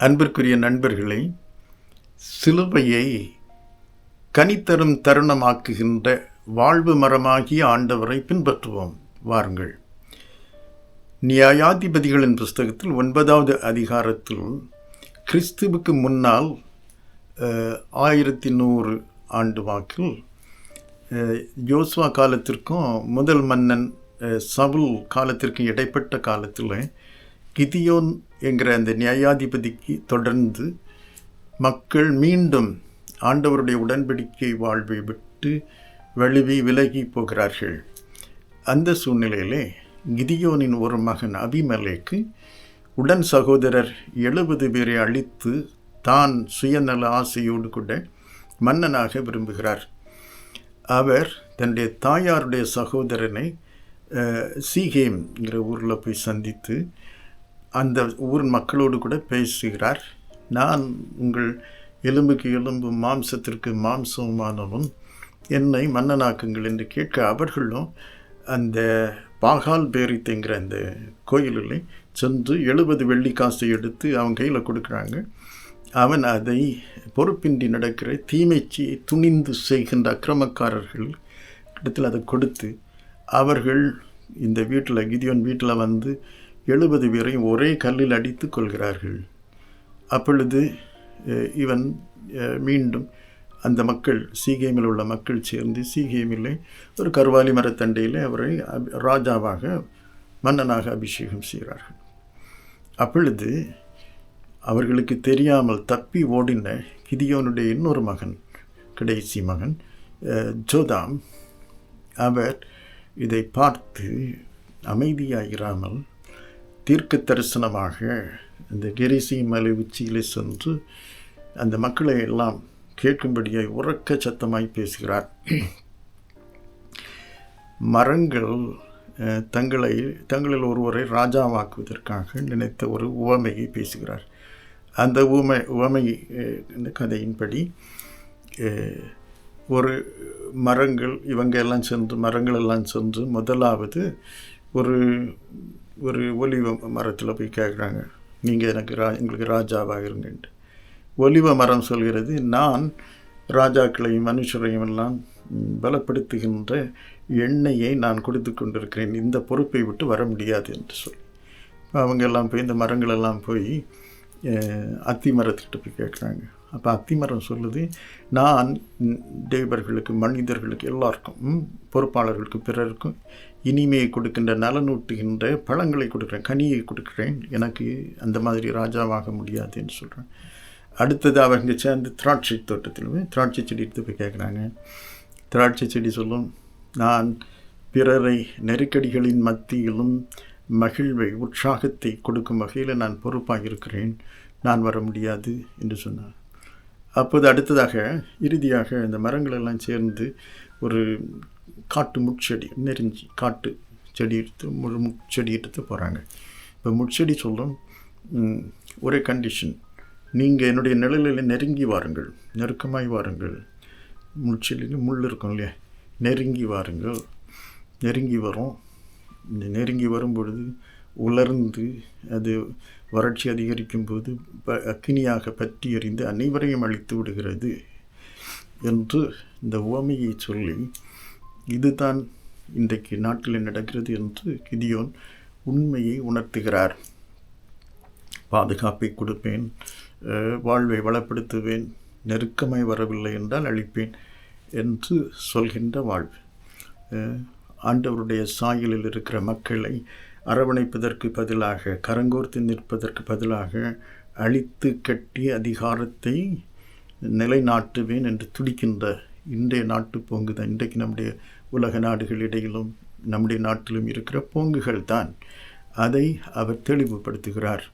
அன்பிற்குரிய நண்பர்களை, சிலுவையை கனித்தரும் தருணமாக்குகின்ற வாழ்வு மரமாகிய ஆண்டவரை பின்பற்றுவோம். வாருங்கள். நியாயாதிபதிகளின் புஸ்தகத்தில் 9வது அதிகாரத்தில் கிறிஸ்துவுக்கு முன்னால் 1100 ஆண்டு வாக்கில் யோசுவா காலத்திற்கும் முதல் மன்னன் சவுல் காலத்திற்கும் இடைப்பட்ட காலத்தில் கிதியோன் என்கிற அந்த நியாயாதிபதிக்கு தொடர்ந்து மக்கள் மீண்டும் ஆண்டவருடைய உடன்படிக்கை வாழ்வை விட்டு விலகி போகிறார்கள். அந்த சூழ்நிலையிலே கிதியோனின் ஒரு மகன் அபிமெலேக்கு உடன் சகோதரர் 70 பேரை அழித்து தான் சுயநல ஆசையோடு கூட மன்னனாக விரும்புகிறார். அவர் தன்னுடைய தாயாருடைய சகோதரனை சீகேம்ங்கிற ஊரில் போய் சந்தித்து அந்த ஊர் மக்களோடு கூட பேசுகிறார். நான் உங்கள் எலும்புக்கு எலும்பு மாம்சத்திற்கு மாம்சமானவன், என்னை மன்னனாக்குங்கள் என்று கேட்க அவர்களும் அந்த பாகால் பேரித்தைங்கிற அந்த கோயிலில் சென்று 70 வெள்ளிக்காசை எடுத்து அவன் கையில் கொடுக்குறாங்க. அவன் அதை பொறுப்பின்றி நடக்கிற தீமைச்சி துணிந்து செய்கின்ற அக்கிரமக்காரர்கள் இடத்தில் அதை கொடுத்து அவர்கள் இந்த வீட்டில் கிதியோன் வீட்டில் வந்து 70 பேரையும் ஒரே கல்லில் அடித்து கொள்கிறார்கள். அப்பொழுது இவன் மீண்டும் அந்த மக்கள் சீகேமில் உள்ள மக்கள் சேர்ந்து சீகேமில் ஒரு கருவாலி மரத்தண்டையில் அவரை ராஜாவாக மன்னனாக அபிஷேகம் செய்கிறார்கள். அப்பொழுது அவர்களுக்கு தெரியாமல் தப்பி ஓடின கிதியோனுடைய இன்னொரு மகன், கடைசி மகன் ஜோதாம், அவர் இதை பார்த்து அமைதியாயிராமல் தீர்க்க தரிசனமாக அந்த கெரிசீம் மலை உச்சியிலே சென்று அந்த மக்களை எல்லாம் கேட்கும்படியாய் உறக்க சத்தமாய் பேசுகிறார். மரங்கள் தங்களில் ஒருவரை ராஜாவாக்குவதற்காக நினைத்த ஒரு உவமையை பேசுகிறார். அந்த உவமை கதையின்படி ஒரு மரங்கள் எல்லாம் சென்று முதலாவது ஒரு ஒலிவ மரத்தில் போய் கேட்குறாங்க, நீங்கள் எங்களுக்கு ராஜாவாக இருங்கன்ட்டு. ஒலிவ மரம் சொல்கிறது, நான் ராஜாக்களையும் மனுஷரையும் எல்லாம் பலப்படுத்துகின்ற எண்ணெயை நான் கொடுத்து கொண்டிருக்கிறேன், இந்த பொறுப்பை விட்டு வர முடியாது என்று சொல்லி அவங்க எல்லாம் போய் இந்த மரங்களெல்லாம் போய் அத்தி மரத்துக்கிட்ட போய் கேட்குறாங்க. அப்போ அத்திமரம் சொல்லுது, நான் தேவர்களுக்கு மனிதர்களுக்கு எல்லாருக்கும் பொறுப்பாளர்களுக்கு பிறருக்கும் இனிமையை கொடுக்கின்ற நலனூட்டுகின்ற பழங்களை கொடுக்குறேன், கனியை கொடுக்குறேன், எனக்கு அந்த மாதிரி ராஜாவாக முடியாது என்று சொல்கிறேன். அடுத்தது அவங்க சேர்ந்து திராட்சை தோட்டத்தில் திராட்சை செடி எடுத்து போய் கேட்குறாங்க. திராட்சை செடி சொல்லும், நான் பிறரை நெருக்கடிகளின் மத்தியிலும் மகிழ்வை உற்சாகத்தை கொடுக்கும் வகையில் நான் பொறுப்பாக இருக்கிறேன், நான் வர முடியாது என்று சொன்னார். அப்போது அடுத்ததாக இறுதியாக இந்த மரங்களெல்லாம் சேர்ந்து ஒரு காட்டு முட்செடி நெருஞ்சி காட்டு செடி எடுத்து முட்செடி எடுத்து போகிறாங்க. இப்போ முட்செடி சொல்லும், ஒரே கண்டிஷன், நீங்கள் என்னுடைய நிழலில் நெருங்கி வாருங்கள், நெருக்கமாய் வாருங்கள். முட்செடியில் முள் இருக்கும் இல்லையா, நெருங்கி வாருங்கள். நெருங்கி வரும். இந்த நெருங்கி வரும்பொழுது உலர்ந்து அது வறட்சி அதிகரிக்கும் போது அக்கினியாக பற்றி எறிந்து அனைவரையும் அழித்து விடுகிறது என்று இந்த உவமையை சொல்லி, இதுதான் இன்றைக்கு நாட்டில் நடக்கிறது என்று கிதியோன் உண்மையை உணர்த்துகிறார். பாதுகாப்பை கொடுப்பேன், வாழ்வை வளப்படுத்துவேன், நெருக்கமாய் வரவில்லை என்றால் அழிப்பேன் என்று சொல்கின்ற வாழ்வு. ஆண்டவருடைய சாயலில் இருக்கிற மக்களை அரவணைப்பதற்கு பதிலாக, கரங்கோர்த்து நிற்பதற்கு பதிலாக அழித்து கட்டி அதிகாரத்தை நிலைநாட்டுவேன் என்று துடிக்கின்ற இன்றைய நாட்டு போங்கு தான் இன்றைக்கு நம்முடைய உலக நாடுகளிடையிலும் நம்முடைய நாட்டிலும் இருக்கிற போங்குகள் தான். அதை அவர் தெளிவுபடுத்துகிறார்.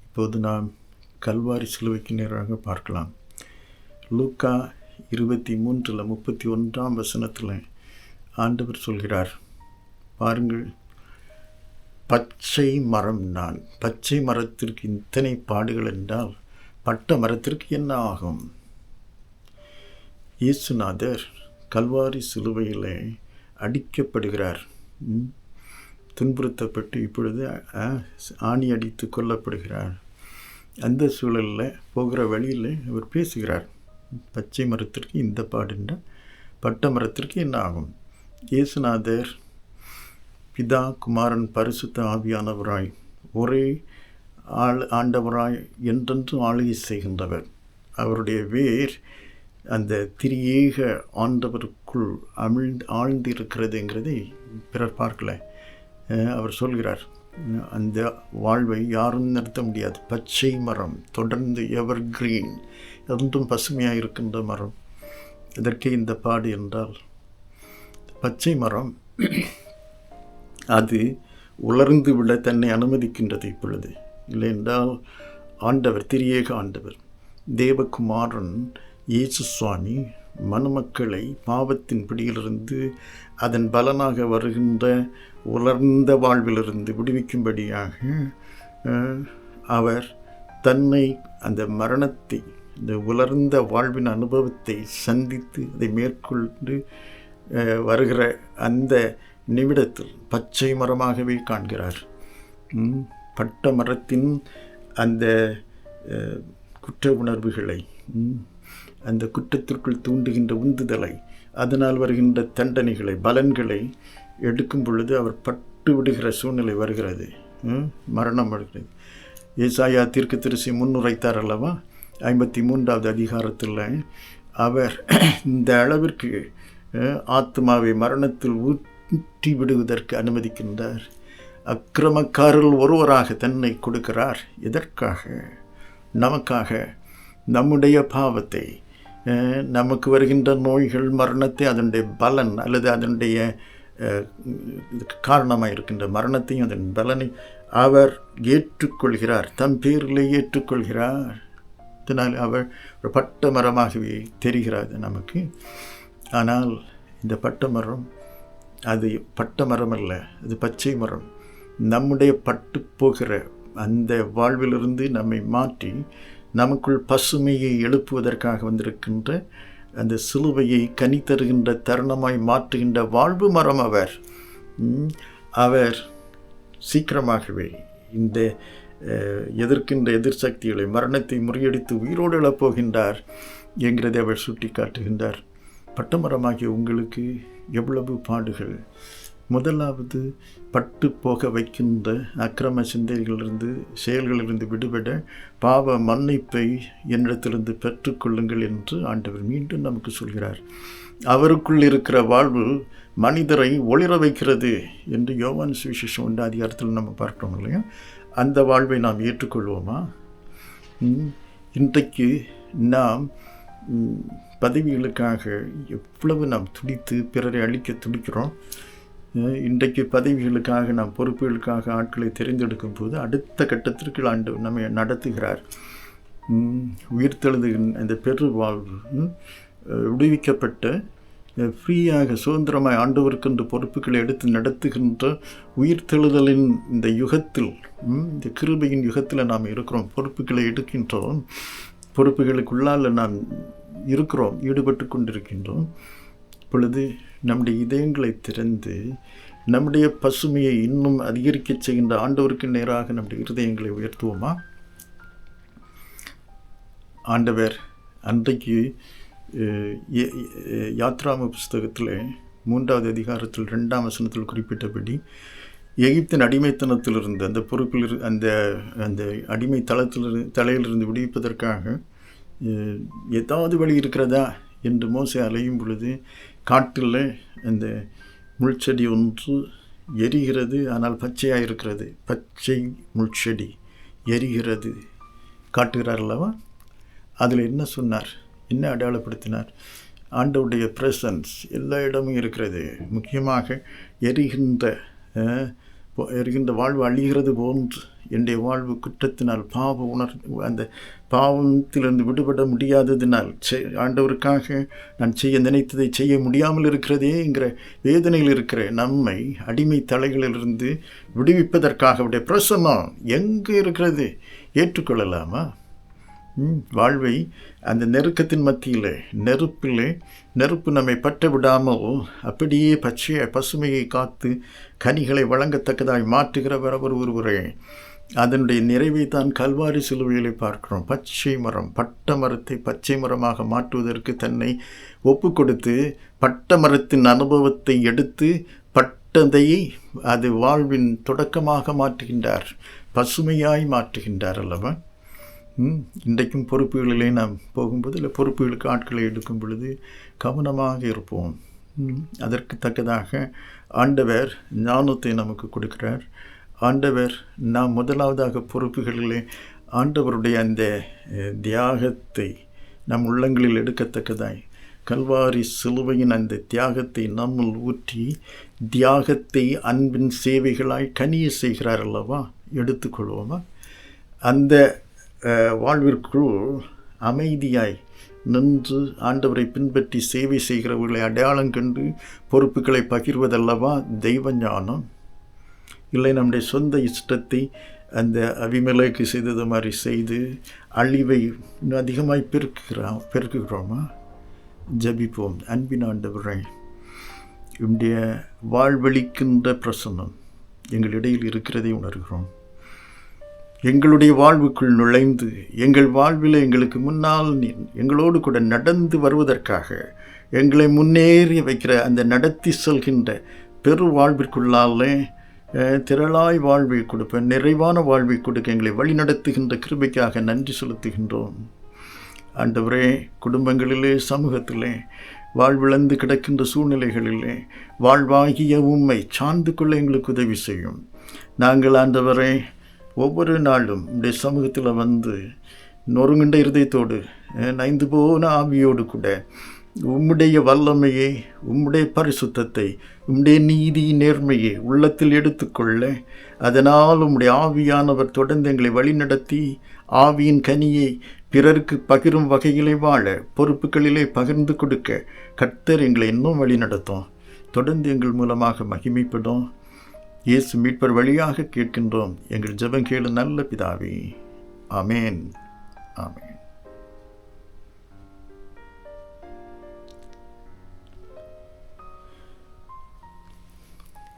இப்போது நாம் கல்வாரி சிலுவைக்கு நேராக பார்க்கலாம். லூக்கா 23:31 ஆண்டவர் சொல்கிறார், பாருங்கள், பச்சை மரம் நான், பச்சை மரத்திற்கு இத்தனை பாடுகள் என்றால் பட்ட மரத்திற்கு என்ன ஆகும்? இயேசுநாதர் கல்வாரி சிலுவையில் அடிக்கப்படுகிறார், துன்புறுத்தப்பட்டு இப்பொழுது ஆணி அடித்து கொல்லப்படுகிறார். அந்த சூழலில் போகிற வழியில் அவர் பேசுகிறார். பச்சை மரத்திற்கு இந்த பாடுன்ற பட்ட மரத்திற்கு என்ன ஆகும்? இயேசுநாதர் பிதா, குமாரன், பரிசுத்த ஆவியானவராய் ஒரே ஆண்டவராய் என்றென்றும் ஆளுகை செய்கின்றவர். அவருடைய வேர் அந்த திரியேக ஆண்டவருக்குள் ஆழ்ந்திருக்கிறதுங்கிறதை பிறர் பார்க்கல. அவர் சொல்கிறார், அந்த வாழ்வை யாரும் நிறுத்த முடியாது. பச்சை மரம், தொடர்ந்து எவர் கிரீன், என்றும் பசுமையாக இருக்கின்ற மரம். இதற்கே இந்த பாடு என்றால், பச்சை மரம் அது உலர்ந்து விட தன்னை அனுமதிக்கின்றது இப்பொழுது. இல்லை என்றால் ஆண்டவர், திரியேக ஆண்டவர், தேவகுமாரன் இயேசு சுவாமி மணமக்களை பாவத்தின் பிடியிலிருந்து அதன் பலனாக வருகின்ற உலர்ந்த வாழ்விலிருந்து விடுவிக்கும்படியாக அவர் தன்னை அந்த மரணத்தை, இந்த உலர்ந்த வாழ்வின் அனுபவத்தை சந்தித்து அதை மேற்கொண்டு வருகிற அந்த நிமிடத்தில் பச்சை மரமாகவே காண்கிறார். பட்ட மரத்தின் அந்த குற்ற உணர்வுகளை, அந்த குற்றத்திற்குள் தூண்டுகின்ற உந்துதலை, அதனால் வருகின்ற தண்டனைகளை, பலன்களை எடுக்கும் பொழுது அவர் பட்டு விடுகிற சூழ்நிலை வருகிறது. மரணம் வருகிறது. ஏசாயா தீர்க்கதரிசி முன்னுரைத்தார் அல்லவா? 53வது அதிகாரத்தில் அவர் இந்த அளவிற்கு ஆத்மாவை மரணத்தில் ஊற்றி விடுவதற்கு அனுமதிக்கின்றார். அக்கிரமக்காரர்கள் ஒருவராக தன்னை கொடுக்கிறார். எதற்காக? நமக்காக, நம்முடைய பாவத்தை, நமக்கு வருகின்ற நோய்கள், மரணத்தை, அதனுடைய பலன் அல்லது அதனுடைய காரணமாக இருக்கின்ற மரணத்தையும் அதன் பலனை அவர் ஏற்றுக்கொள்கிறார். தம் பேரிலே ஏற்றுக்கொள்கிறார். இதனால் அவர் ஒரு பட்ட மரமாகவே தெரிகிறது நமக்கு. ஆனால் இந்த பட்ட மரம் அது பட்ட மரம் அல்ல, அது பச்சை மரம். நம்முடைய பட்டு போகிற அந்த வாழ்விலிருந்து நம்மை மாற்றி நமக்குள் பசுமையை எழுப்புவதற்காக வந்திருக்கின்ற அந்த சிலுவையை கனி தருகின்ற தருணமாய் மாற்றுகின்ற வாழ்வு மரம் அவர். அவர் சீக்கிரமாகவே இந்த எதிர்க்கின்ற எதிர் சக்திகளை, மரணத்தை முறியடித்து உயிரோடு எழப்போகின்றார் என்கிறதை அவர் சுட்டி காட்டுகின்றார். பட்டமரமாகிய உங்களுக்கு எவ்வளவு பாடுகள்! முதலாவது, பட்டு போக வைக்கின்ற அக்கிரம சிந்தைகளிலிருந்து, செயல்களிலிருந்து விடுபட பாவ மன்னிப்பை என்னிடத்திலிருந்து பெற்றுக்கொள்ளுங்கள் என்று ஆண்டவர் மீண்டும் நமக்கு சொல்கிறார். அவருக்குள் இருக்கிற வாழ்வு மனிதரை ஒளிர வைக்கிறது என்று யோவான் சுவிசேஷம் 1 அதிகாரத்தில் நம்ம பார்க்கிறோம் இல்லையா? அந்த வாழ்வை நாம் ஏற்றுக்கொள்வோமா? இன்றைக்கு நாம் பதவிகளுக்காக எவ்வளவு நாம் துடித்து பிறரை அழிக்க துடிக்கிறோம். இன்றைக்கு பதவிகளுக்காக, நாம் பொறுப்புகளுக்காக ஆட்களை தெரிந்தெடுக்கும் போது அடுத்த கட்டத்திற்கு ஆண்டு நம்மை நடத்துகிறார். உயிர்த்தெழுதுகின் அந்த பெரு வாழ்வு, விடுவிக்கப்பட்ட ஃப்ரீயாக சுதந்திரமாய் ஆண்டவருக்கென்று பொறுப்புகளை எடுத்து நடத்துகின்ற உயிர்த்தெழுதலின் இந்த யுகத்தில், இந்த கிருபையின் யுகத்தில் நாம் இருக்கிறோம். பொறுப்புகளை எடுக்கின்றோம், பொறுப்புகளுக்குள்ளால் நாம் இருக்கிறோம், ஈடுபட்டு கொண்டிருக்கின்றோம். இப்பொழுது நம்முடைய இதயங்களை திறந்து நம்முடைய பசுமையை இன்னும் அதிகரிக்க செய்கின்ற ஆண்டவருக்கு நேராக நம்முடைய இருதயங்களை உயர்த்துவோமா? ஆண்டவர் அன்றைக்கு யாத்ராம புஸ்தகத்தில் 3வது அதிகாரத்தில் 2ஆம் வசனத்தில் குறிப்பிட்டபடி எகிப்தின் அடிமைத்தனத்திலிருந்து, அந்த பொறுப்பில், அந்த அந்த அடிமை தலையிலிருந்து விடுவிப்பதற்காக ஏதாவது வழி இருக்கிறதா என்று மோசே அலையும் பொழுது காட்டில் அந்த முள்செடி ஒன்று எரிகிறது, ஆனால் பச்சையாக இருக்கிறது. பச்சை முள்செடி எரிகிறது காட்டுகிறார் அல்லவா? அதில் என்ன சொன்னார்? என்ன அடையாளப்படுத்தினார்? ஆண்டவருடைய பிரசன்ஸ் எல்லா இடமும் இருக்கிறது. முக்கியமாக எரிகின்ற வாழ்வு அழிகிறது போன்று என்னுடைய வாழ்வு குற்றத்தினால், பாவ அந்த பாவத்திலிருந்து விடுபட முடியாததினால், ஆண்டவருக்காக நான் செய்ய நினைத்ததை செய்ய முடியாமல் இருக்கிறதே என்கிற வேதனையில் இருக்கிற நம்மை அடிமை தலைகளிலிருந்து விடுவிப்பதற்காக அவருடைய பிரசன்னம் எங்கே இருக்கிறது? ஏற்றுக்கொள்ளலாமா? வாழ்வை அந்த நெருக்கத்தின் மத்தியில், நெருப்பு நம்மை பற்ற விடாமல் அப்படியே பசுமையை காத்து கனிகளை வழங்கத்தக்கதாய் மாற்றுகிறவர் அவர் ஒருவரே. அதனுடைய நிறைவை தான் கல்வாரி சிலுவையிலே பார்க்கிறோம். பச்சை மரம், பட்ட மரத்தை பச்சை மரமாக மாற்றுவதற்கு தன்னை ஒப்பு கொடுத்து, பட்ட மரத்தின் அனுபவத்தை எடுத்து பட்டதை அது வாழ்வின் தொடக்கமாக மாற்றுகின்றார், பசுமையாய் மாற்றுகின்றார் அல்லவா? இன்றைக்கும் பொறுப்புகளிலே நாம் போகும்போது இல்லை பொறுப்புகளுக்கு ஆட்களை எடுக்கும் பொழுது கவனமாக இருப்போம். அதற்கு தக்கதாக ஆண்டவர் ஞானத்தை நமக்கு கொடுக்கிறார். ஆண்டவர் நாம் முதலாவதாக பொறுப்புகளிலே ஆண்டவருடைய அந்த தியாகத்தை நம் உள்ளங்களில் எடுக்கத்தக்கதாய் கல்வாரி சிலுவையின் அந்த தியாகத்தை நம்முள் ஊற்றி தியாகத்தை அன்பின் சேவைகளாய் கனிய செய்கிறார் அல்லவா? எடுத்துக்கொள்வோமா? அந்த வாழ்விற்குள் அமைதியாய் நின்று ஆண்டவரை பின்பற்றி சேவை செய்கிறவர்களை அடையாளம் கண்டு பொறுப்புகளை பகிர்வதல்லவா தெய்வ ஞானம்? இல்லை நம்முடைய சொந்த இஷ்டத்தை அந்த அபிமெலேக்கு செய்தது மாதிரி செய்து அழிவை இன்னும் அதிகமாய் பெருக்குகிறோமா? ஜபிப்போம். அன்பின் ஆண்டவரை, உம்முடைய வாழ்வளிக்கின்ற பிரசன்னம் எங்களிடையில் இருக்கிறதை உணர்கிறோம். எங்களுடைய வாழ்வுக்குள் நுழைந்து எங்கள் வாழ்வில் எங்களுக்கு முன்னால் எங்களோடு கூட நடந்து வருவதற்காக எங்களை முன்னேறி வைக்கிற அந்த நடத்தி செல்கின்ற பெரு வாழ்விற்குள்ளாலே திரளாய் வாழ்வை கொடுப்ப, நிறைவான வாழ்வை கொடுக்க எங்களை வழிநடத்துகின்ற கிருபைக்காக நன்றி செலுத்துகின்றோம். ஆண்டவரே, குடும்பங்களிலே சமூகத்திலே வாழ்விழந்து கிடக்கின்ற சூழ்நிலைகளிலே வாழ்வாகிய உம்மை சார்ந்து கொள்ள எங்களுக்கு உதவி செய்யும். நாங்கள் ஆண்டவரே ஒவ்வொரு நாளும் உடைய சமூகத்தில் வந்து நொறுங்குண்ட இருதயத்தோடு நைந்து போன ஆவியோடு கூட உம்முடைய வல்லமையை, உம்முடைய பரிசுத்தத்தை, உம்முடைய நீதி நேர்மையை உள்ளத்தில் எடுத்துக்கொள்ள, அதனால் உம்முடைய ஆவியானவர் தொடர்ந்து எங்களை வழிநடத்தி ஆவியின் கனியை பிறருக்கு பகிரும் வகையிலே வாழ, பொறுப்புகளிலே பகிர்ந்து கொடுக்க கர்த்தர் எங்களை இன்னும் வழிநடத்தும். தொடர்ந்து எங்கள் மூலமாக மகிமைப்படும். இயேசு மீட்பர் வழியாக கேட்கின்றோம் எங்கள் ஜெபம் கேளு நல்ல பிதாவே. ஆமேன். ஆமேன்.